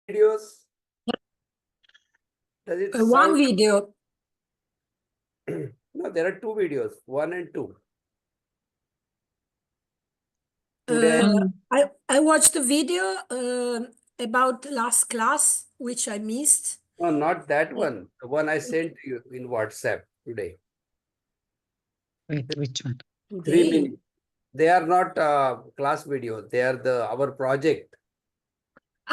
videos? Does it One sound? video. No, there are two videos, 1 and 2. Today, Uh, I watched the video about last class, which I missed. no, not that one. The one I sent to you in WhatsApp today. Wait, which one? 3 minutes. They are not class videos. They are our project.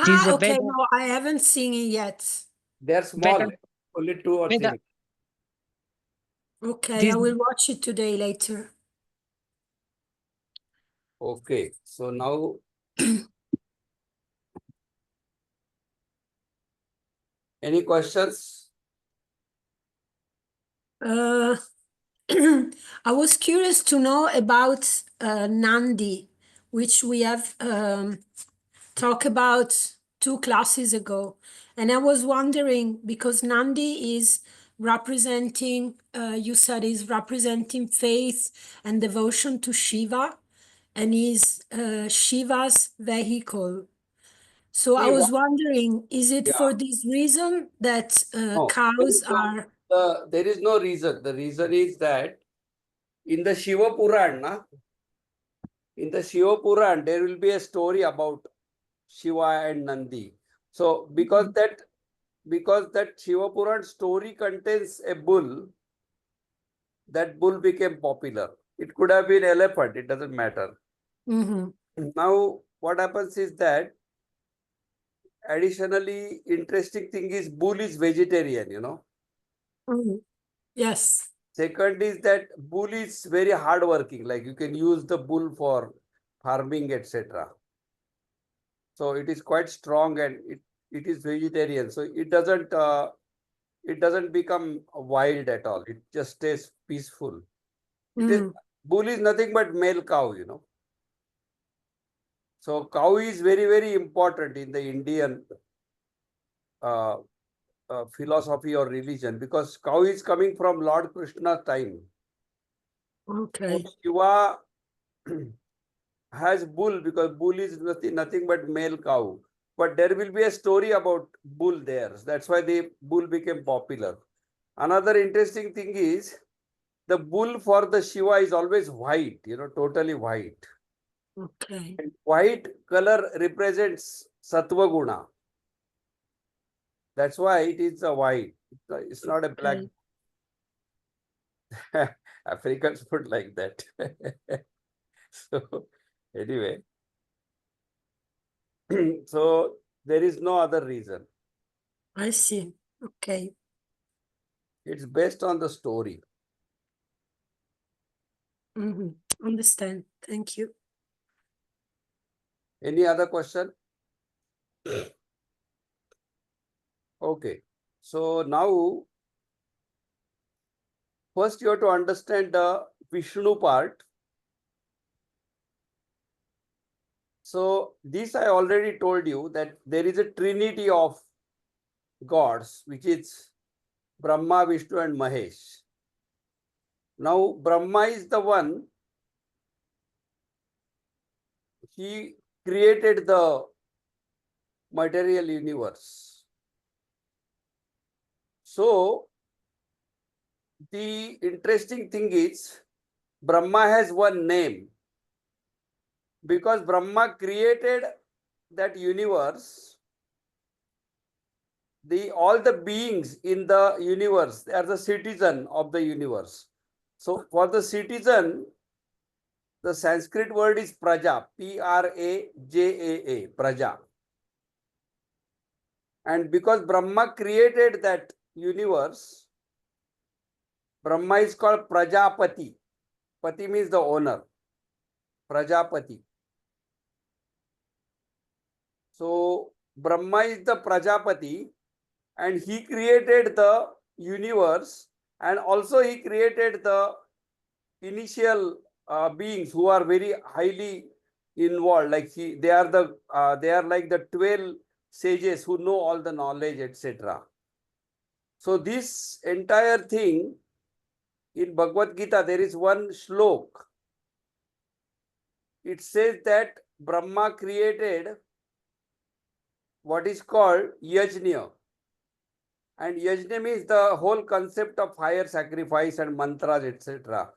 These are Okay. better. No, I haven't seen it yet. They are small, Better. only 2 or 3 Better. minutes. Okay, This- I will watch it today later. Okay, so now any questions? I was curious to know about Nandi, which we have talked about 2 classes ago. And I was wondering, because Nandi is representing, you said is representing faith and devotion to Shiva, and is Shiva's vehicle. So I See, was wondering, is it Yeah. for this reason that No, cows are... there is no reason. The reason is that in the Shiva Puran, in the Shiva Puran, there will be a story about Shiva and Nandi. So because that Shiva Puran story contains a bull, that bull became popular. It could have been elephant, it doesn't matter. Mhm. Now, what happens is that additionally interesting thing is bull is vegetarian, Mhm. Yes. Second is that bull is very hardworking, like you can use the bull for farming, etc. So it is quite strong and it is vegetarian. So it doesn't become wild at all. It just stays peaceful. It is Mhm. bull is nothing but male cow. So cow is very, very important in the Indian uh, philosophy or religion because cow is coming from Lord Krishna's time. So Okay. Shiva has bull because bull is nothing but male cow. But there will be a story about bull there. That's why the bull became popular. Another interesting thing is the bull for the Shiva is always white, totally white. Okay. And white color represents Sattva Guna. That's why it is a white. It's not a black. Okay. Africans put like that. So anyway, so there is no other reason. I see. Okay. It's based on the story. Mhm. Understand. Thank you. Any other question? Okay. So now, first you have to understand the Vishnu part. So this I already told you that there is a trinity of gods, which is Brahma, Vishnu and Mahesh. Now Brahma is the one, he created the material universe. So the interesting thing is Brahma has one name because Brahma created that universe. All the beings in the universe, they are the citizen of the universe. So for the citizen, the Sanskrit word is praja, P-R-A-J-A-A, praja. And because Brahma created that universe, Brahma is called Prajapati. Pati means the owner. Prajapati. So Brahma is the Prajapati and he created the universe and also he created the initial beings who are very highly involved. Like they are like the 12 sages who know all the knowledge, etc. So this entire thing in Bhagavad Gita, there is one shlok. It says that Brahma created what is called yajna. And yajna means the whole concept of fire sacrifice and mantras, etc.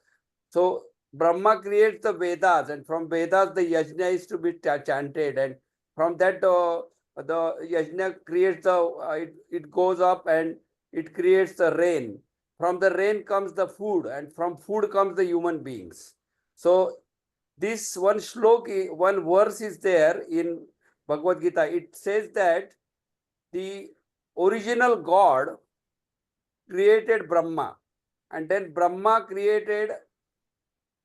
So Brahma creates the Vedas, and from Vedas the yajna is to be chanted, and from that the yajna creates the it goes up and it creates the rain. From the rain comes the food, and from food comes the human beings. So this one one verse is there in Bhagavad Gita. It says that the original God created Brahma, and then Brahma created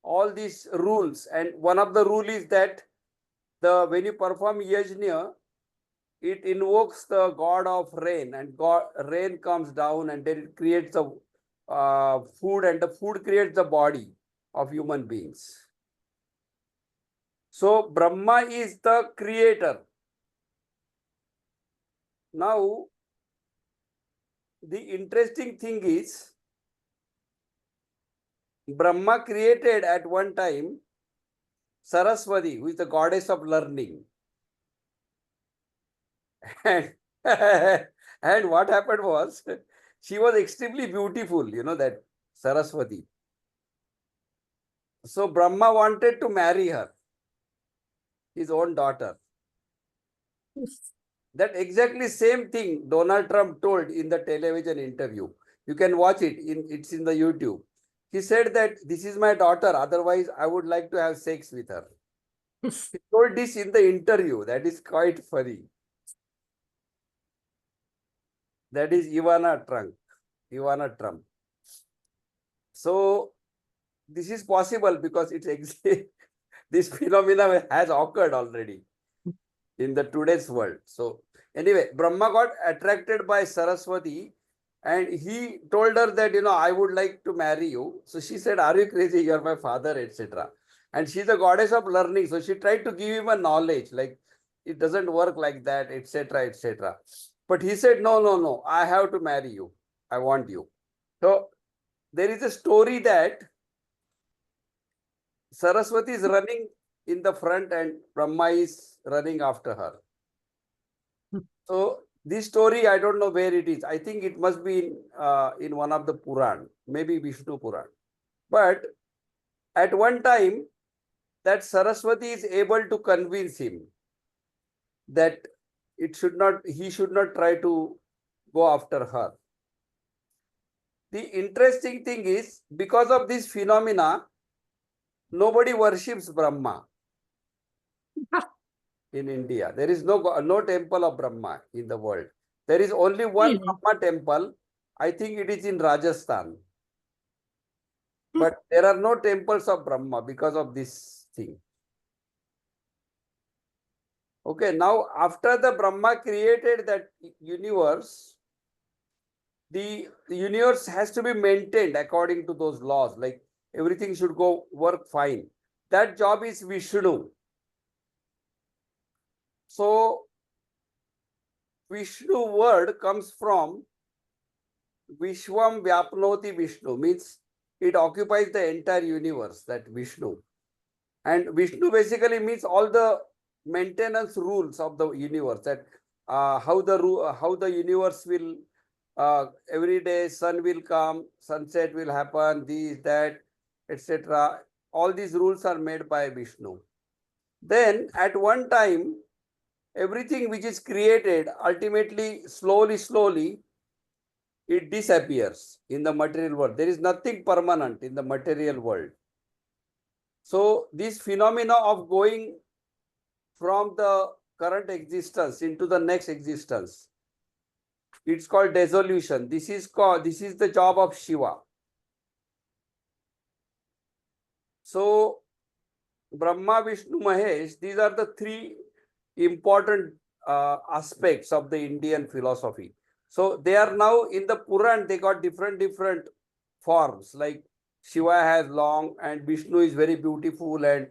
all these rules, and one of the rule is that when you perform yajna, it invokes the god of rain, and rain comes down, and then it creates the food, and the food creates the body of human beings. So Brahma is the creator. Now the interesting thing is, Brahma created at one time Saraswati, who is the goddess of learning. And, and what happened was, she was extremely beautiful, that Saraswati. So Brahma wanted to marry her, his own daughter. That exactly same thing Donald Trump told in the television interview. You can watch it, it's in the YouTube. He said that this is my daughter, otherwise I would like to have sex with her. He told this in the interview. That is quite funny. That is Ivana Trump. So this is possible because this phenomena has occurred already in the today's world. So anyway, Brahma got attracted by Saraswati, and he told her that, I would like to marry you. So she said, are you crazy? You are my father, etc. And she's a goddess of learning. So she tried to give him a knowledge, like it doesn't work like that, etc., etc. But he said, no, I have to marry you. I want you. So there is a story that Saraswati is running in the front and Brahma is running after her. So this story, I don't know where it is. I think it must be in one of the Puran, maybe Vishnu Puran. But at one time, that Saraswati is able to convince him that he should not try to go after her. The interesting thing is, because of this phenomena, nobody worships Brahma in India. There is no temple of Brahma in the world. There is only one Really? Brahma temple. I think it is in Rajasthan. But there are no temples of Brahma because of this thing. Okay, now after the Brahma created that universe, the universe has to be maintained according to those laws, like everything should work fine. That job is Vishnu. So Vishnu word comes from Vishwam Vyapnoti Vishnu, means it occupies the entire universe, that Vishnu. And Vishnu basically means all the maintenance rules of the universe, that how the universe will every day sun will come, sunset will happen, this, that, etc. All these rules are made by Vishnu. Then at one time, everything which is created, ultimately, slowly, it disappears in the material world. There is nothing permanent in the material world. So this phenomena of going from the current existence into the next existence, it's called dissolution. This is the job of Shiva. So Brahma, Vishnu, Mahesh, these are the three important aspects of the Indian philosophy. So they are now in the Puran, they got different forms, like Shiva has long, and Vishnu is very beautiful, and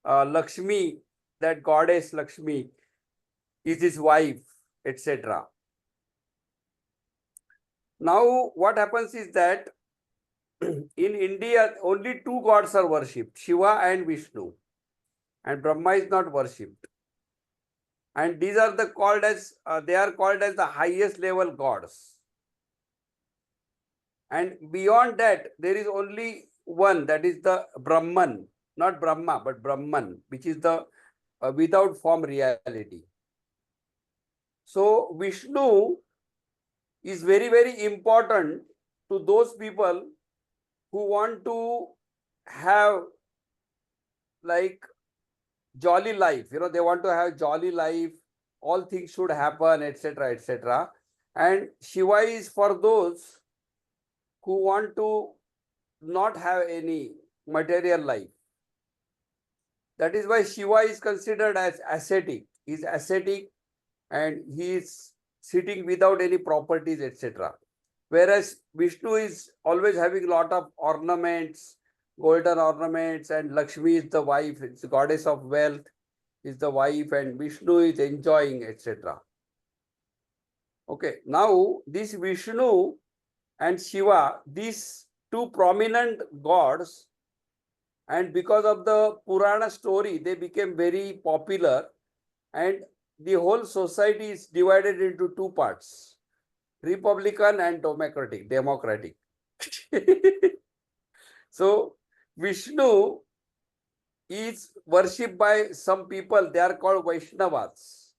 Lakshmi, that goddess Lakshmi, is his wife, etc. Now what happens is that in India only two gods are worshipped, Shiva and Vishnu, and Brahma is not worshipped. and these are the called as they are called as the highest level gods. And beyond that, there is only one, that is the Brahman, not Brahma, but Brahman, which is the without form reality. So Vishnu is very, very important to those people who want to have like jolly life. They want to have jolly life, all things should happen, etc., etc. And Shiva is for those who want to not have any material life. That is why Shiva is considered as ascetic. He is ascetic and he is sitting without any properties, etc. Whereas Vishnu is always having a lot of ornaments, golden ornaments, and Lakshmi is the wife, it's the goddess of wealth, is the wife, and Vishnu is enjoying, etc. Okay, now this Vishnu and Shiva, these two prominent gods, and because of the Purana story, they became very popular, and the whole society is divided into two parts, Republican and democratic. So Vishnu is worshipped by some people, they are called Vaishnavas.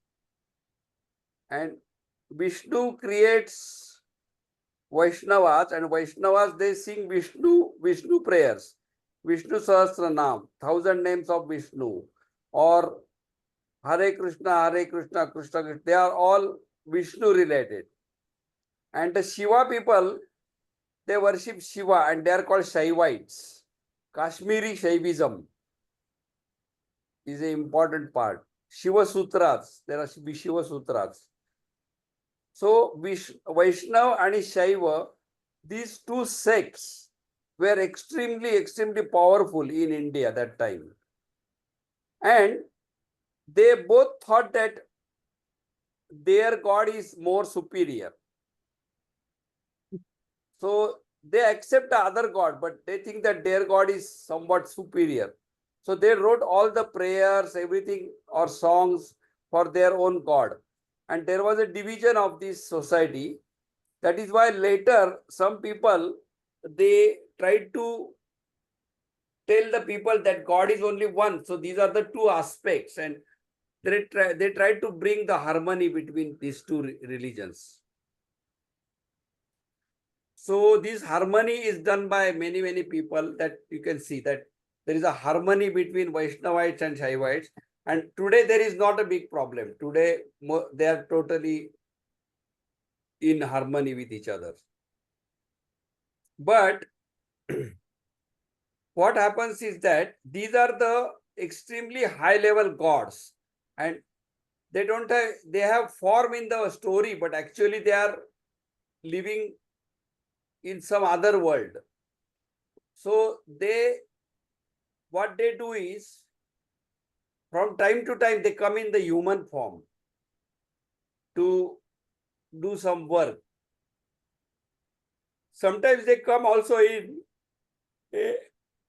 And Vishnu creates Vaishnavas, and Vaishnavas, they sing Vishnu prayers, Vishnu Sahasranam, 1,000 names of Vishnu, or Hare Krishna, Krishna Krishna, they are all Vishnu related. And the Shiva people, they worship Shiva and they are called Shaivites. Kashmiri Shaivism is an important part. Shiva Sutras, there are Shiva Sutras. So Vaishnava and Shaiva, these two sects were extremely powerful in India that time. And they both thought that their God is more superior. So they accept the other God, but they think that their God is somewhat superior. So they wrote all the prayers, everything, or songs for their own God. And there was a division of this society. That is why later some people, they tried to tell the people that God is only one. So these are the two aspects, and they tried to bring the harmony between these two religions. So this harmony is done by many people, that you can see that there is a harmony between Vaishnavites and Shaivites. And today there is not a big problem. Today they are totally in harmony with each other. But what happens is that these are the extremely high level gods, and they have form in the story, but actually they are living in some other world. So what they do is, from time to time, they come in the human form to do some work. Sometimes they come also in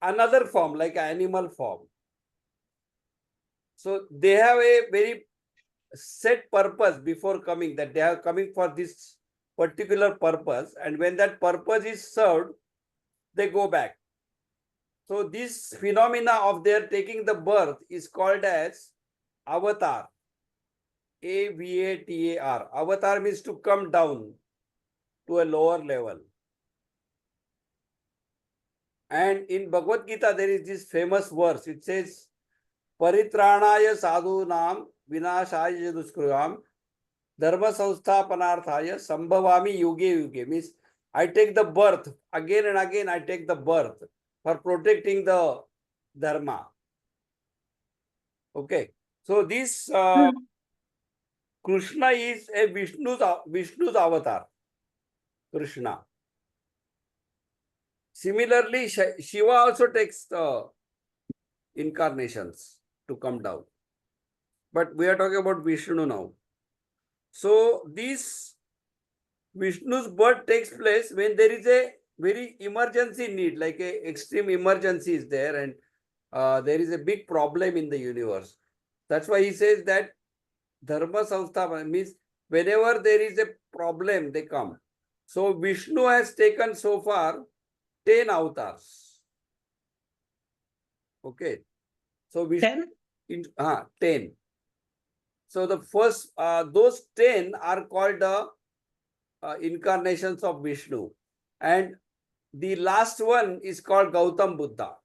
another form, like animal form. So they have a very set purpose before coming, that they are coming for this particular purpose, and when that purpose is served, they go back. So this phenomena of their taking the birth is called as avatar. AVATAR. Avatar means to come down to a lower level. And in Bhagavad Gita, there is this famous verse. It says, Paritranaya sadhunam vinashaya duskrutam dharma samsthapanarthaya sambhavami yuge yuge. Means I take the birth, again and again I take the birth for protecting the dharma. Okay. So this Krishna is a Vishnu's avatar. Krishna. Similarly, Shiva also takes the incarnations to come down. But we are talking about Vishnu now. So this Vishnu's birth takes place when there is a very emergency need, like a extreme emergency is there, and there is a big problem in the universe. That's why he says that Dharma Samstha means whenever there is a problem, they come. So Vishnu has taken so far 10 avatars. Okay. So Vishnu 10. So the first, those 10 are called the incarnations of Vishnu. And the last one is called Gautam Buddha.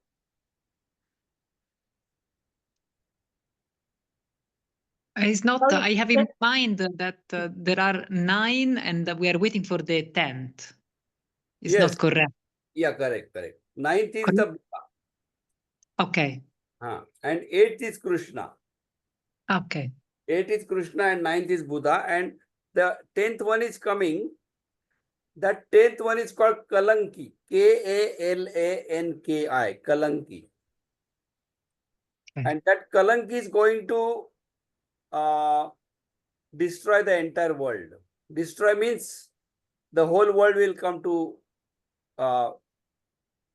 It's not, I have in mind that there are 9 and we are waiting for the 10th. It's Yes. not correct. Yeah, correct. Ninth is the Buddha. Okay. And 8th is Krishna. Okay. 8th is Krishna and 9th is Buddha. And the 10th one is coming. That 10th one is called Kalanki. Kalanki. Kalanki. Okay. And that Kalanki is going to destroy the entire world. Destroy means the whole world will come to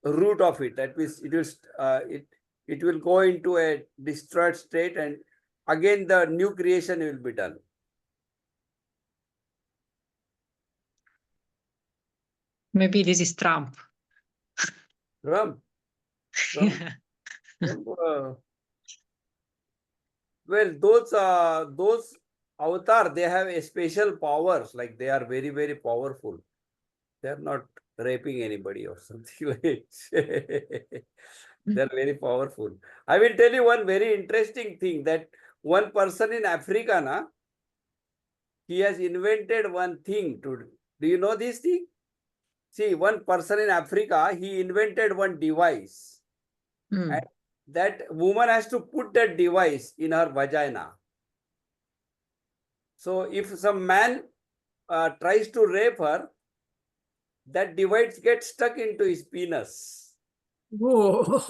root of it. That means it will go into a destroyed state, and again the new creation will be done. Maybe this is Trump. Trump. Well, those avatar, they have a special powers, like they are very, very powerful. They are not raping anybody or something like that. They are very powerful. I will tell you one very interesting thing, that one person in Africa, he has invented one thing to, do you know this thing? See, one person in Africa, he invented one device. And that woman has to put that device in her vagina. So if some man tries to rape her, that device gets stuck into his penis. Whoa.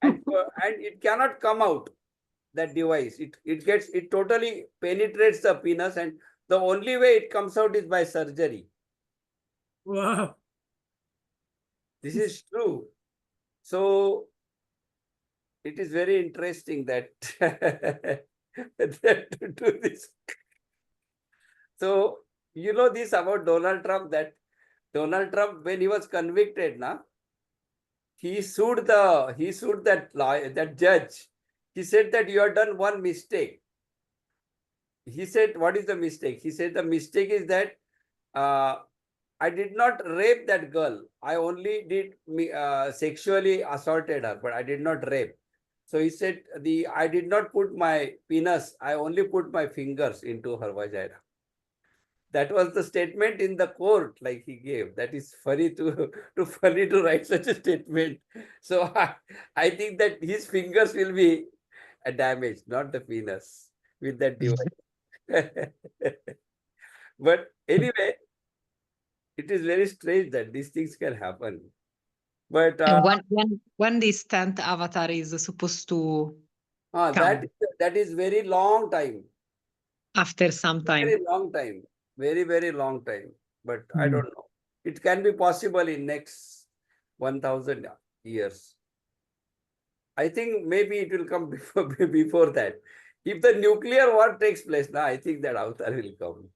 And it cannot come out, that device. It totally penetrates the penis, and the only way it comes out is by surgery. Wow. This is true. So it is very interesting that, that to do this. So you know this about Donald Trump, that Donald Trump, when he was convicted, he sued that judge. He said that you have done one mistake. He said, what is the mistake? He said the mistake is that I did not rape that girl. I only did sexually assaulted her, but I did not rape. So he said, I did not put my penis, I only put my fingers into her vagina. That was the statement in the court, like he gave. That is funny to write such a statement. So I think that his fingers will be damaged, not the penis, with that device. But anyway, it is very strange that these things can happen. But And when this 10th avatar is supposed to come? that is very long time. After some time. Very long time. Very, very long time. But I don't know. It can be possible in next 1000 years. I think maybe it will come before that. If the nuclear war takes place, now I think that avatar will come.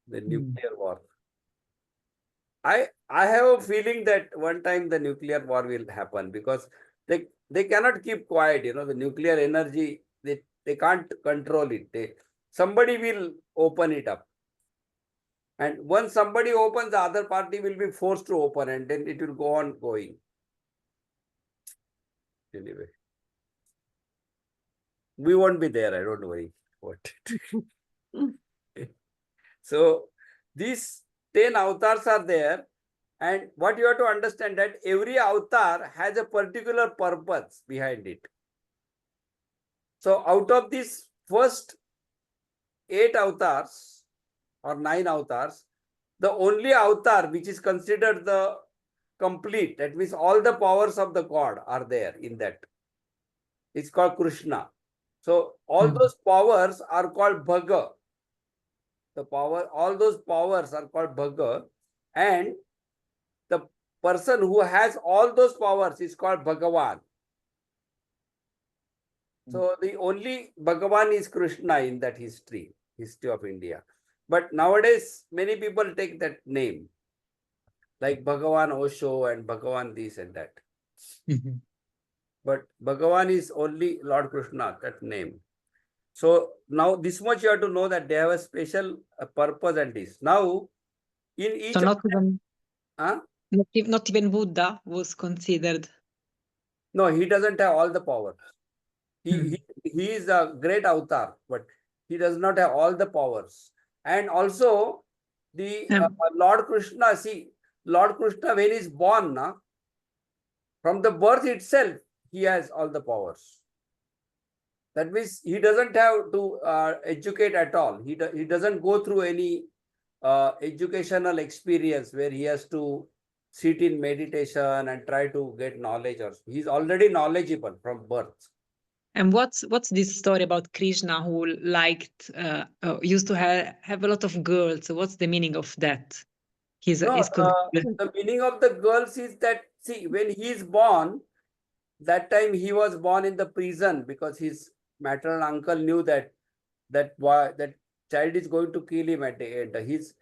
The nuclear war. I have a feeling that one time the nuclear war will happen, because they cannot keep quiet. The nuclear energy, they can't control it. Somebody will open it up. And once somebody opens, the other party will be forced to open, and then it will go on going. Anyway, we won't be there. I don't worry. What? So these 10 avatars are there. And what you have to understand, that every avatar has a particular purpose behind it. So out of these first 8 avatars or 9 avatars, the only avatar which is considered the complete, that means all the powers of the God are there in that. It's called Krishna. So all those powers are called Bhaga. All those powers are called Bhaga. And the person who has all those powers is called Bhagavan. So the only Bhagavan is Krishna in that history of India. But nowadays, many people take that name, like Bhagavan Osho and Bhagavan this and that. Mhm. But Bhagavan is only Lord Krishna, that name. So now this much you have to know that they have a special purpose and this. Now, in each So of not them, even huh? not even Buddha was considered. No, he doesn't have all the power. Mm. He is a great avatar, but he does not have all the powers. And also, the Lord Krishna, see, Lord Krishna, when he is born, from the birth itself, he has all the powers. That means he doesn't have to educate at all. He doesn't go through any educational experience where he has to sit in meditation and try to get knowledge. Or he's already knowledgeable from birth. And what's this story about Krishna who liked used to have a lot of girls? So what's the meaning of that? He's No, is considered. the meaning of the girls is that, see, when he is born, that time he was born in the prison because his maternal uncle knew that that child is going to kill him at the end. His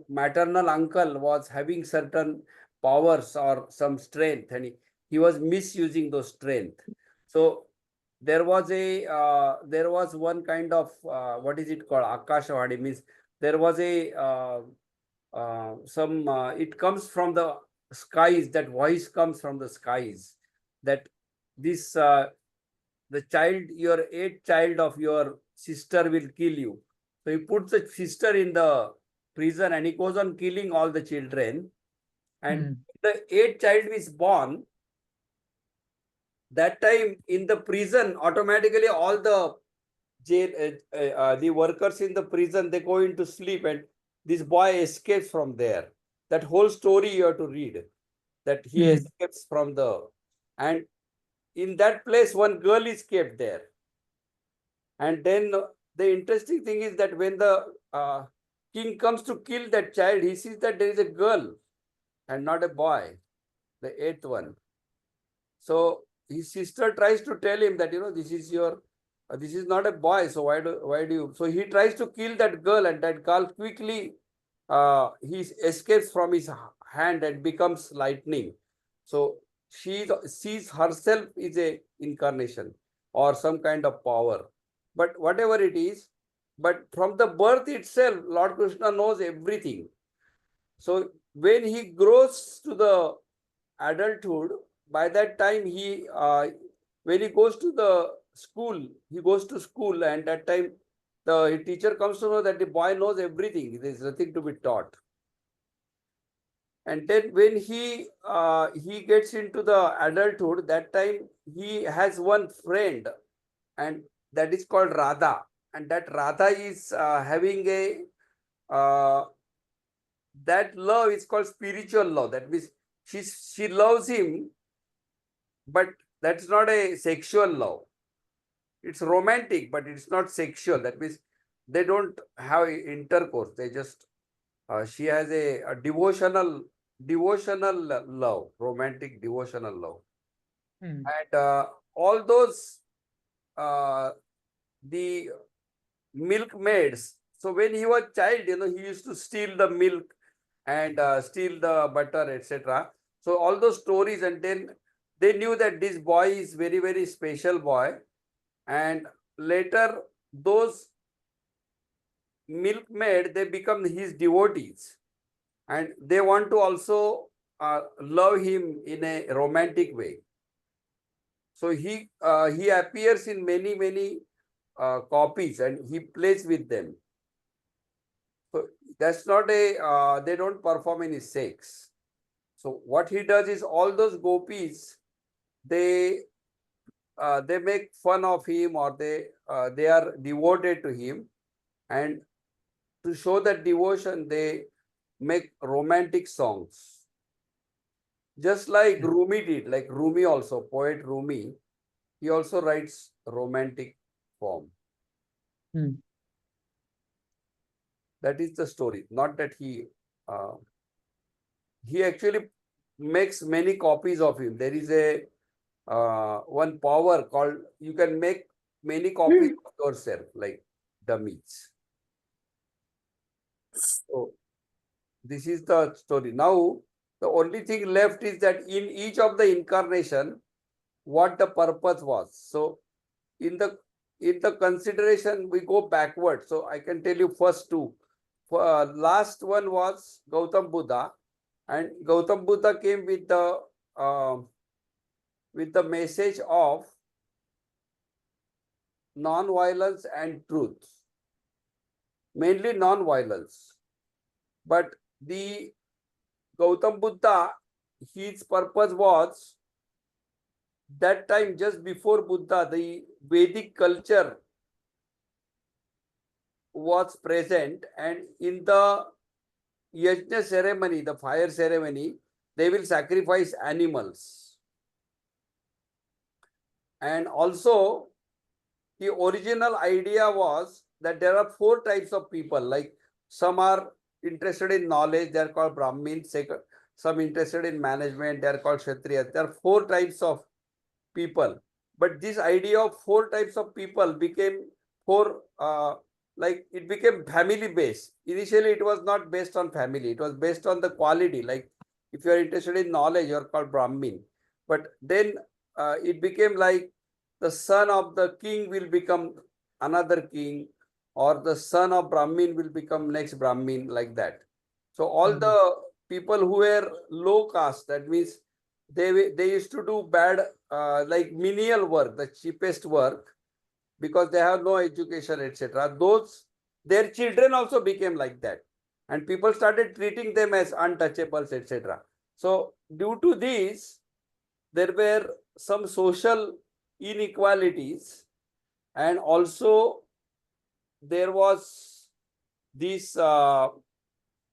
maternal uncle was having certain powers or some strength, and he was misusing those strength. So there was one kind of what is it called, Akashvani, means there was a it comes from the skies, that voice comes from the skies, that this the child, your eighth child of your sister will kill you. So he puts the sister in the prison and he goes on killing all the children. And Mm. the eighth child is born. That time in the prison, automatically all the jail, the workers in the prison, they go into sleep, and this boy escapes from there. That whole story you have to read. That he Mm. escapes from the, and in that place one girl is kept there. And then the interesting thing is that when the king comes to kill that child, he sees that there is a girl and not a boy, the eighth one. So his sister tries to tell him that, this is your, this is not a boy. So why do you? So he tries to kill that girl, and that girl quickly he escapes from his hand and becomes lightning. So she sees herself is a incarnation or some kind of power. But whatever it is, but from the birth itself, Lord Krishna knows everything. So when he grows to the adulthood, by that time when he goes to the school, he goes to school, and that time the teacher comes to know that the boy knows everything. There is nothing to be taught. And then when he gets into the adulthood, that time he has one friend, and that is called Radha. And that Radha is having a that love is called spiritual love. That means she loves him, but that's not a sexual love. It's romantic, but it's not sexual. That means they don't have intercourse. They just she has a devotional love, romantic devotional love. Mm. And all those uh, the milkmaids. So when he was child, he used to steal the milk and steal the butter, etc. So all those stories, and then they knew that this boy is very, very special boy. And later those milkmaid, they become his devotees, and they want to also love him in a romantic way. So he appears in many copies, and he plays with them. So that's not a they don't perform any sex. So what he does is, all those gopis, they make fun of him, or they are devoted to him, and to show that devotion, they make romantic songs. Just like Rumi did, like Rumi also, poet Rumi, he also writes romantic form. Mm. That is the story. Not that he actually makes many copies of him. There is a one power called, you can make many copies of yourself, like dummies. So this is the story. Now, the only thing left is that in each of the incarnation, what the purpose was. So in the consideration, we go backward. So I can tell you first two. Last one was Gautam Buddha, and Gautam Buddha came with the message of non-violence and truth, mainly non-violence. But the Gautam Buddha, his purpose was, that time just before Buddha, the Vedic culture was present, and in the yajna ceremony, the fire ceremony, they will sacrifice animals. And also, the original idea was that there are 4 types of people, like some are interested in knowledge, they are called Brahmins, some interested in management, they are called Kshatriyas. There are 4 types of people. But this idea of 4 types of people became it became family based. Initially, it was not based on family, it was based on the quality. Like if you are interested in knowledge, you are called Brahmin. But then it became like the son of the king will become another king, or the son of Brahmin will become next Brahmin, like that. So all the people who were low caste, that means they used to do bad, like menial work, the cheapest work, because they have no education, etc. Those, their children also became like that, and people started treating them as untouchables, etc. So due to this, there were some social inequalities, and also there was this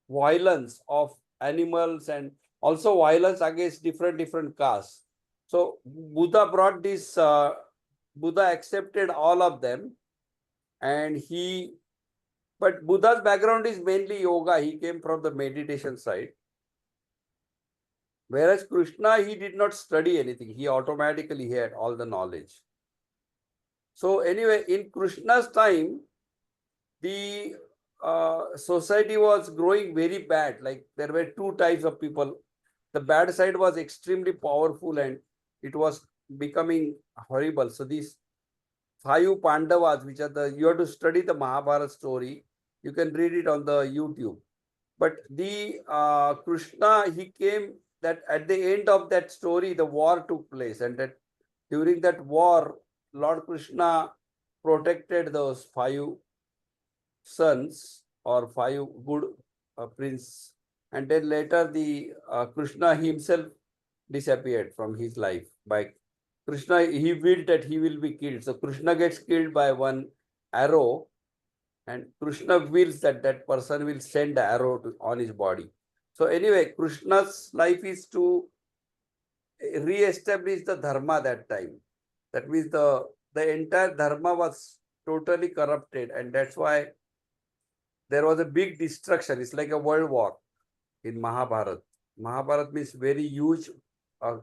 violence of animals, and also violence against different castes. So Buddha brought this, Buddha accepted all of them, and but Buddha's background is mainly yoga. He came from the meditation side. Whereas Krishna, he did not study anything. He automatically had all the knowledge. So anyway, in Krishna's time, the society was growing very bad. Like there were 2 types of people. The bad side was extremely powerful, and it was becoming horrible. So these 5 Pandavas, which are you have to study the Mahabharata story. You can read it on the YouTube. But the Krishna, he came, that at the end of that story, the war took place, and that during that war, Lord Krishna protected those 5 sons, or 5 good prince, and then later the Krishna himself disappeared from his life. By Krishna, he willed that he will be killed. So Krishna gets killed by one arrow, and Krishna wills that that person will send the arrow on his body. So anyway, Krishna's life is to re-establish the dharma that time. That means the entire dharma was totally corrupted, and that's why there was a big destruction. It's like a world war in Mahabharata. Mahabharata means very huge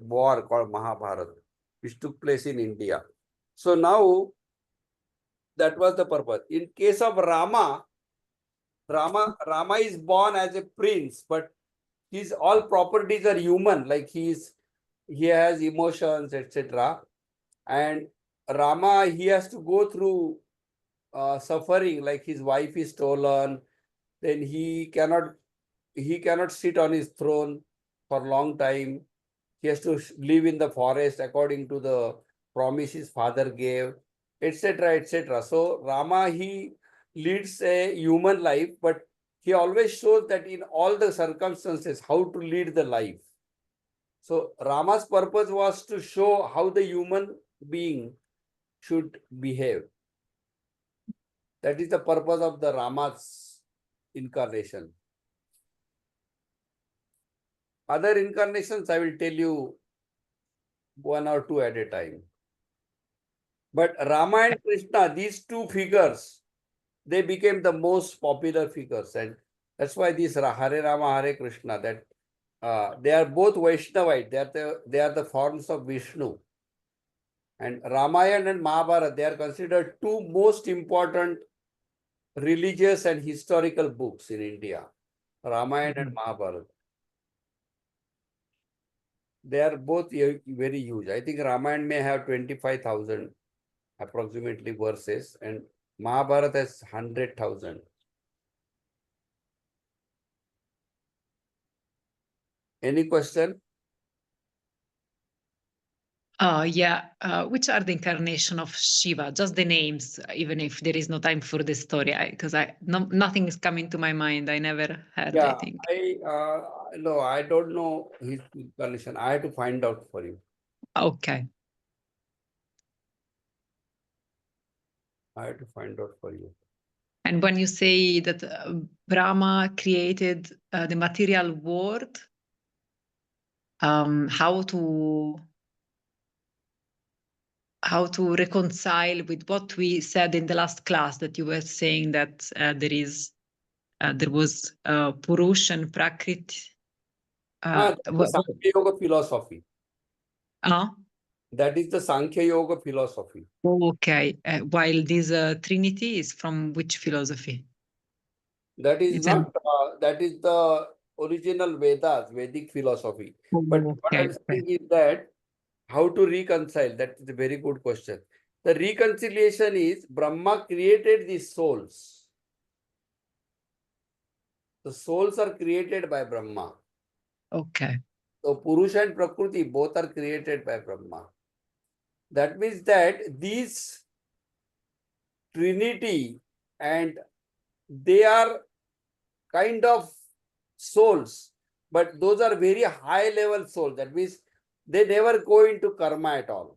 war called Mahabharata, which took place in India. So now, that was the purpose. In case of Rama is born as a prince, but his all properties are human, like he has emotions, etc. And Rama, he has to go through suffering, like his wife is stolen, then he cannot sit on his throne for a long time. He has to live in the forest according to the promise his father gave, etc., etc. So Rama, he leads a human life, but he always shows that in all the circumstances how to lead the life. So Rama's purpose was to show how the human being should behave. That is the purpose of the Rama's incarnation. Other incarnations, I will tell you 1 or 2 at a time. But Rama and Krishna, these 2 figures, they became the most popular figures, and that's why this Hare Rama, Hare Krishna, that they are both Vaishnavite. They are the forms of Vishnu. And Ramayana and Mahabharata, they are considered two most important religious and historical books in India. Ramayana and Mahabharata. They are both very huge. I think Ramayana may have 25,000 approximately verses and Mahabharata has 100,000. Any question? Yeah. Which are the incarnation of Shiva? Just the names, even if there is no time for the story, because nothing is coming to my mind. I never heard. I Yeah, think. no, I don't know his incarnation. I have to find out for you. Okay. I have to find out for you. And when you say that Brahma created the material world, how to reconcile with what we said in the last class, that you were saying that there was Purush and Prakriti. That's the Sankhya Yoga philosophy. That is the Sankhya Yoga philosophy. Okay. While this Trinity is from which philosophy? That is It's not, that is the original Vedas, Vedic philosophy. But what I'm saying is that how to reconcile, that is a very good question. The reconciliation is Brahma created the souls. The souls are created by Brahma. Okay. So Purusha and Prakriti both are created by Brahma. That means that these Trinity and they are kind of souls, but those are very high level souls. That means they never go into karma at all.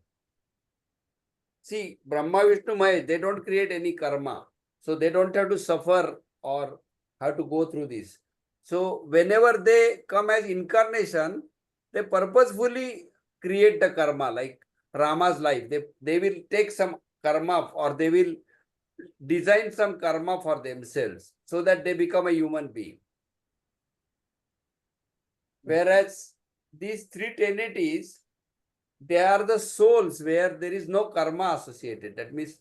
See, Brahma, Vishnu, Mahesh, they don't create any karma. So they don't have to suffer or have to go through this. So whenever they come as incarnation, they purposefully create the karma, like Rama's life. They will take some karma or they will design some karma for themselves so that they become a human being. Whereas these three entities, they are the souls where there is no karma associated. That means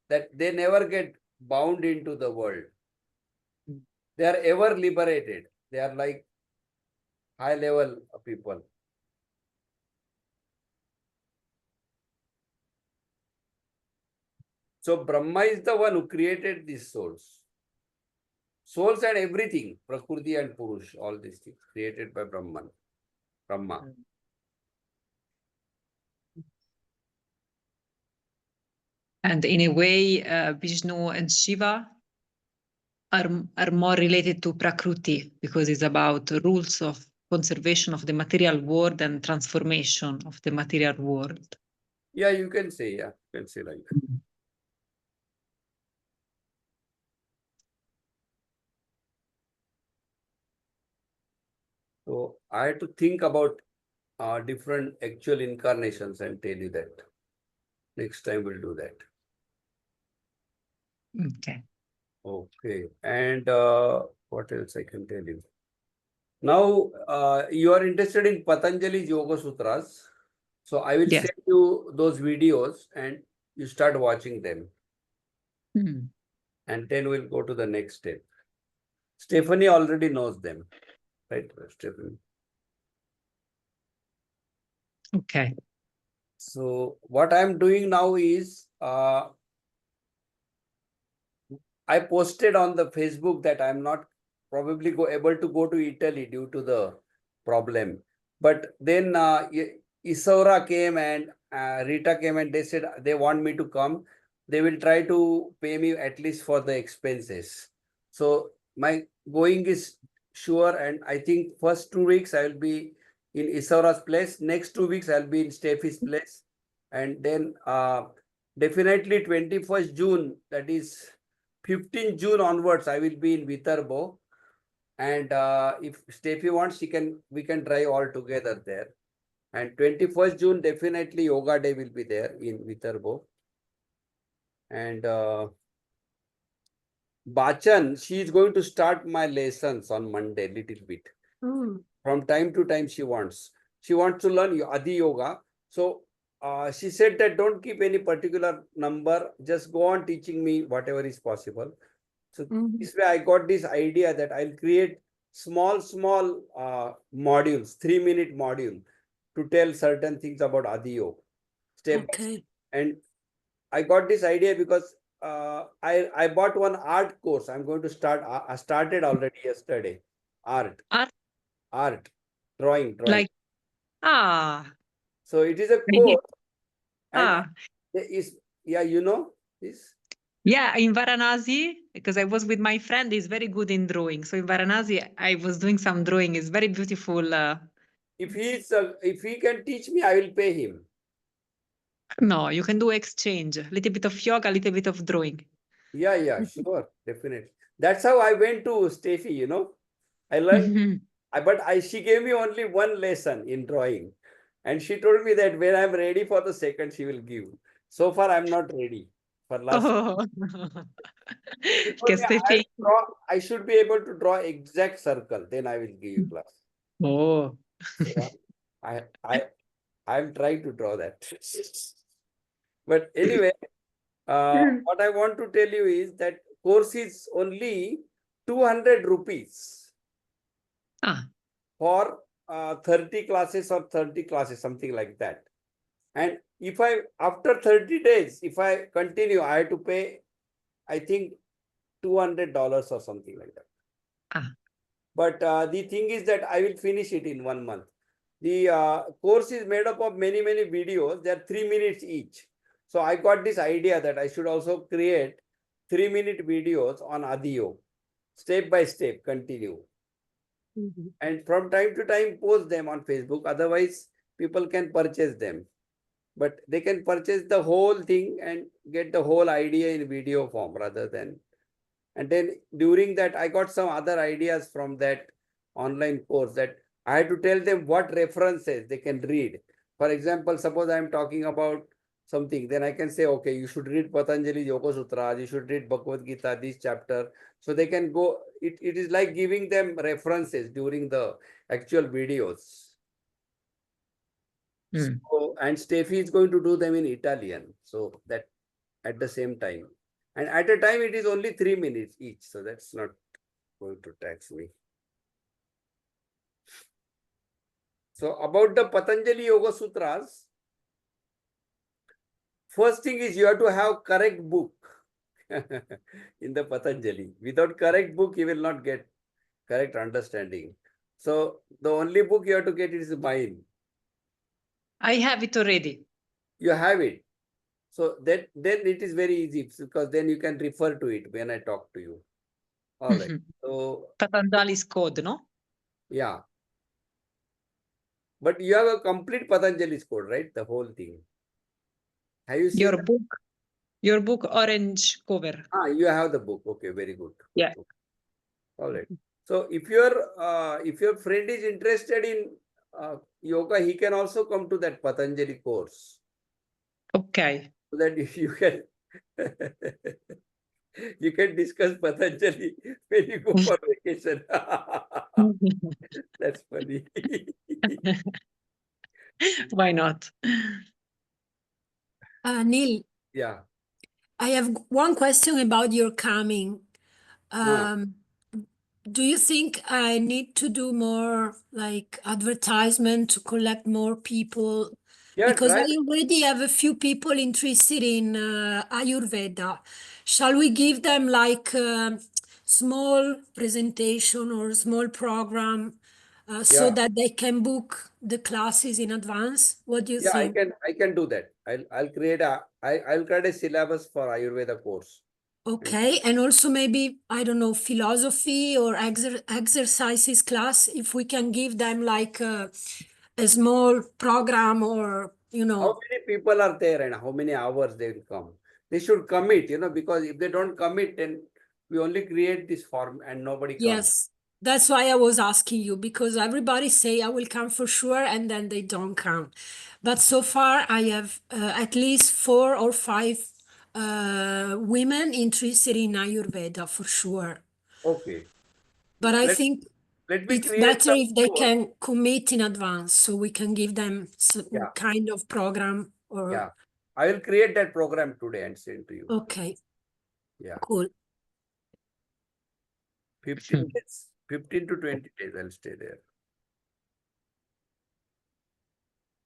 that they never get bound into the world. They are ever liberated. They are like high level people. So Brahma is the one who created these souls. Souls and everything, Prakriti and Purush, all these things created by Brahman. Brahma. And in a way, Vishnu and Shiva are more related to Prakriti, because it's about rules of conservation of the material world and transformation of the material world. Yeah, you can say, yeah, you can say like that. So I had to think about different actual incarnations and tell you that. Next time we'll do that. Okay. Okay. And what else I can tell you? Now, you are interested in Patanjali's Yoga Sutras. So I will Yes. send you those videos and you start watching them. Hmm. And then we'll go to the next step. Stephanie already knows them. Right, Stephanie? Okay. So what I'm doing now is I posted on the Facebook that I'm not probably able to go to Italy due to the problem. But then Isaura came and Rita came and they said they want me to come. They will try to pay me at least for the expenses. So my going is sure, and I think first 2 weeks I will be in Isaura's place. Next 2 weeks I'll be in Steffi's place. And then definitely 21st June, that is 15th June onwards, I will be in Viterbo. And if Steffi wants, we can drive all together there. And 21st June, definitely Yoga Day will be there in Viterbo. And Bachan, she is going to start my lessons on Monday, little bit. From time to time, she wants to learn Adi Yoga. So she said that don't keep any particular number, just go on teaching me whatever is possible. So Mhm. this way I got this idea that I'll create small modules, 3-minute module to tell certain things about Adiyo step by step. Okay. And I got this idea because I bought one art course. I'm going to start. I started already yesterday. Art, Art, drawing. like, ah, So it is a course, and ah, there is, yeah, you know this. yeah, in Varanasi, because I was with my friend, he's very good in drawing. So in Varanasi, I was doing some drawing. It's very beautiful. If he can teach me, I will pay him. No, you can do exchange, a little bit of yoga, a little bit of drawing. Yeah, sure, definitely. That's how I went to Steffi. I learned. She gave me only one lesson in drawing, and she told me that when I'm ready for the second, she will give. So far, I'm not ready for last. Oh, She told because me Steffi. I should be able to draw exact circle. Then I will give you class. Oh, So I'm trying to draw that. But anyway, what I want to tell you is that course is only 200 rupees ah, for 30 classes or 30 classes, something like that. And if after 30 days, if I continue, I have to pay, I think, $200 or something like that. ah. But the thing is that I will finish it in 1 month. The course is made up of many videos. They are 3 minutes each. So I got this idea that I should also create 3-minute videos on Adiyo, step by step, continue. And from time to time, post them on Facebook. Otherwise, people can purchase them. But they can purchase the whole thing and get the whole idea in video form rather than. And then during that, I got some other ideas from that online course that I had to tell them what references they can read. For example, suppose I'm talking about something, then I can say, okay, you should read Patanjali Yoga Sutras, you should read Bhagavad Gita, this chapter. So they can go, it is like giving them references during the actual videos. So, and Steffi is going to do them in Italian. So that at the same time. And at a time, it is only 3 minutes each. So that's not going to tax me. So about the Patanjali Yoga Sutras, first thing is you have to have correct book in the Patanjali. Without correct book, you will not get correct understanding. So the only book you have to get is mine. I have it already. You have it. So then it is very easy because then you can refer to it when I talk to you. All right. So Patanjali's code, no? yeah. But you have a complete Patanjali's code, right? The whole thing. Have you seen Your that? book, your book, orange cover. You have the book. Okay, very good. Yeah. All right. So if your friend is interested in yoga, he can also come to that Patanjali course. Okay. So that you can you can discuss Patanjali when you go for vacation. That's funny. Why not? Neil, Yeah. I have one question about your coming. Do you think I need to do more like advertisement to collect more people? Yeah, Because try. I already have a few people interested in Ayurveda. Shall we give them like a small presentation or small program so Yeah. that they can book the classes in advance? What do you Yeah, think? I can do that. I'll create a syllabus for Ayurveda course. Okay, and also maybe, I don't know, philosophy or exercises class, if we can give them like a small program or, How many people are there and how many hours they will come? They should commit, because if they don't commit, then we only create this form and nobody comes. yes, that's why I was asking you, because everybody say I will come for sure and then they don't come. But so far I have at least 4 or 5 women interested in Ayurveda for sure. Okay. But I Let think me it's create better some if they course. can commit in advance so we can give them some Yeah. kind of program or Yeah, I will create that program today and send to you. okay, Yeah, cool. 15 days, 15 to 20 days I'll stay there.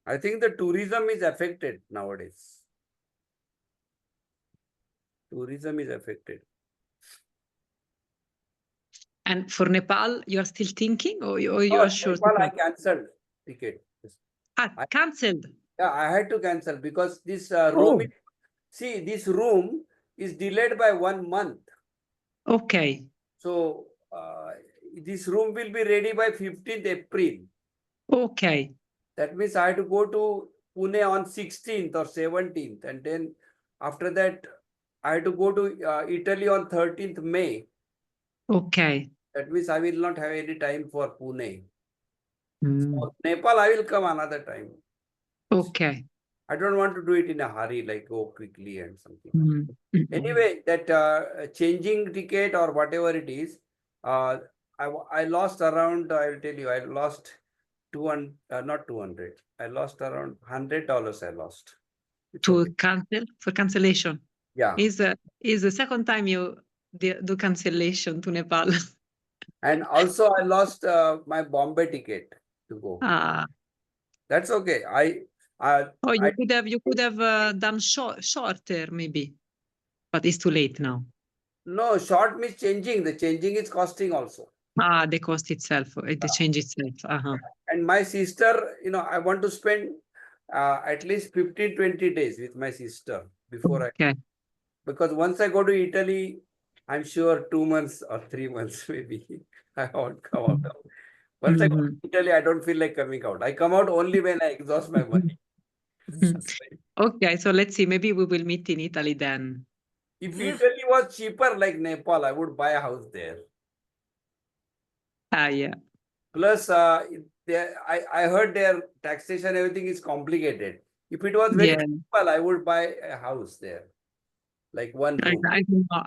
I think the tourism is affected nowadays. Tourism is affected. And for Nepal, you are still thinking, or you No, are sure? Nepal, I cancelled ticket. Cancelled. Yeah, I had to cancel because this Oh, see, this room is delayed by 1 month. okay. So this room will be ready by 15th April. Okay. That means I had to go to Pune on 16th or 17th. And then after that, I had to go to Italy on 13th May. Okay. That means I will not have any time for Pune. Mm. For Nepal, I will come another time. Okay. I don't want to do it in a hurry, like go quickly and something. Mm. Mm. Anyway, that changing ticket or whatever it is, I lost around, I will tell you, I lost 200, not 200. I lost around $100 I lost. It's To okay. cancel, for cancellation. Yeah. Is the second time you do cancellation to Nepal. And also I lost my Bombay ticket to go. Ah. That's okay. Oh, you could have done shorter maybe, but it's too late now. No, short means changing. The changing is costing also. Ah, the cost itself, the change itself. Uh-huh. And my sister, I want to spend at least 15, 20 days with my sister before Okay. because once I go to Italy, I'm sure 2 months or 3 months maybe I won't come out. Once I go to Italy, I don't feel like coming out. I come out only when I exhaust my money. Okay, so let's see. Maybe we will meet in Italy then. If Italy was cheaper like Nepal, I would buy a house there. Yeah. Plus, I heard their taxation, everything is complicated. If it was very Yeah. simple, I would buy a house there, like one room. I don't know.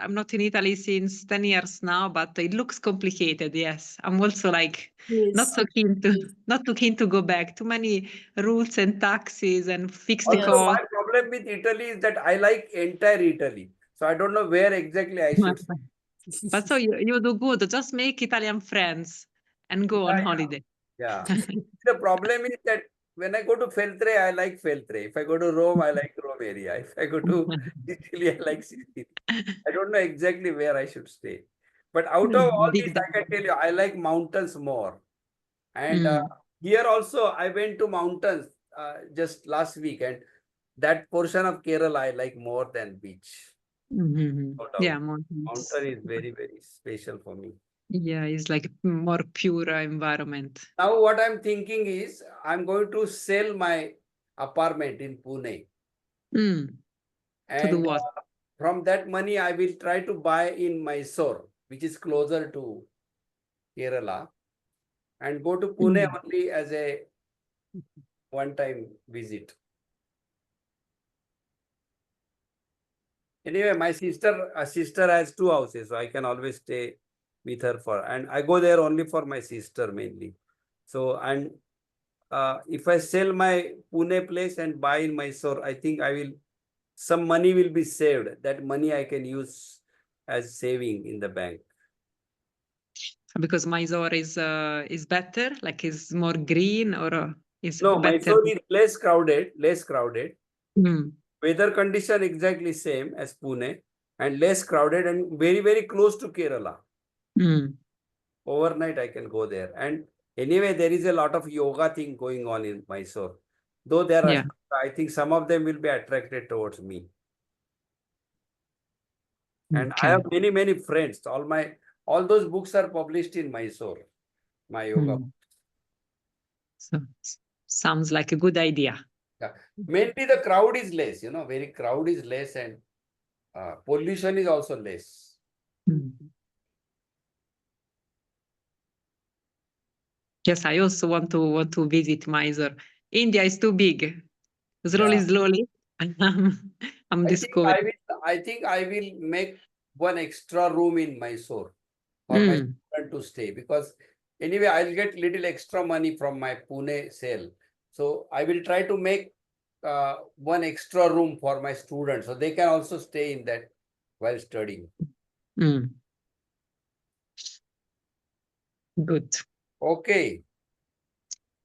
I'm not in Italy since 10 years now, but it looks complicated. Yes. I'm also like not too keen to go back. Too many rules and taxes and fixed Also, costs. my problem with Italy is that I like entire Italy. So I don't know where exactly I should. But so you do good. Just make Italian friends and go on holiday. Yeah. The problem is that when I go to Feltre, I like Feltre. If I go to Rome, I like Rome area. If I go to Sicily, I like Sicily. I don't know exactly where I should stay. But out of all these, I can tell you, I like mountains more. And here also, I went to mountains just last week. And that portion of Kerala, I like more than beach. Yeah, mountain is very, very special for me. Yeah, it's like more pure environment. Now what I'm thinking is I'm going to sell my apartment in Pune. To do what? From that money, I will try to buy in Mysore, which is closer to Kerala, and go to Pune only as a one-time visit. Anyway, my sister has 2 houses, so I can always stay with her and I go there only for my sister mainly. So, and if I sell my Pune place and buy in Mysore, I think some money will be saved. That money I can use as saving in the bank. Because Mysore is better, like is more green, or is No, better? Mysore is less crowded. Weather condition exactly same as Pune and less crowded and very, very close to Kerala. Overnight I can go there. And anyway, there is a lot of yoga thing going on in Mysore. Though there are, I think some of them will be attracted towards me. And I have many, many friends. All those books are published in Mysore, my yoga. So sounds like a good idea. Yeah. Mainly the crowd is less, very crowd is less and pollution is also less. Yes, I also want to visit Mysore. India is too big. Slowly. I'm discovering. I think I will make one extra room in Mysore for my children to stay because anyway, I'll get little extra money from my Pune sale. So I will try to make one extra room for my students, so they can also stay in that while studying. Mm. Good. Okay.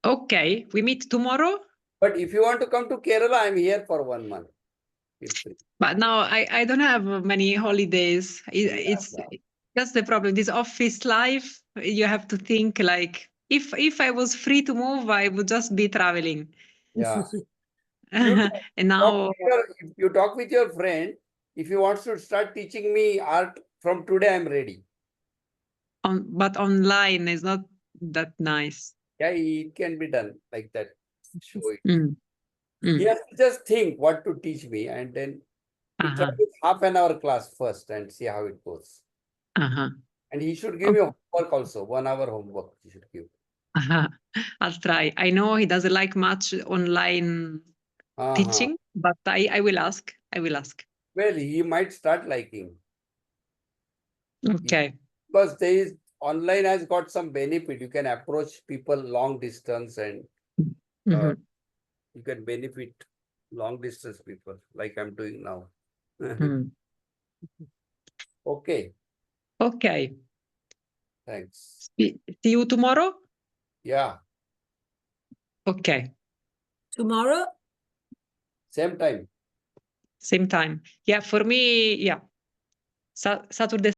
Okay, we meet tomorrow. But if you want to come to Kerala, I'm here for 1 month. Feel free. But now I don't have many holidays. Yeah, It's yeah. that's the problem. This office life, you have to think like if I was free to move, I would just be traveling. Yeah. You And talk now with if you talk with your friend, if you want to start teaching me art from today, I'm ready. but online is not that nice. Yeah, it can be done like that. Show it. Mm. He Mm. has to just think what to teach me, and then we try Uh-huh. with half an hour class first and see how it goes. Uh-huh. And he should give me homework also, 1 hour homework he should give. Uh-huh. I'll try. I know he doesn't like much online teaching, but I will ask. I will ask. Well, he might start liking, Okay. because there is online has got some benefit. You can approach people long distance, and Mhm. you can benefit long distance people like I'm doing now. Mm. Okay, Okay. thanks. See you tomorrow. Yeah, Okay. Tomorrow? same time. Same time. Yeah, for me, yeah. Saturday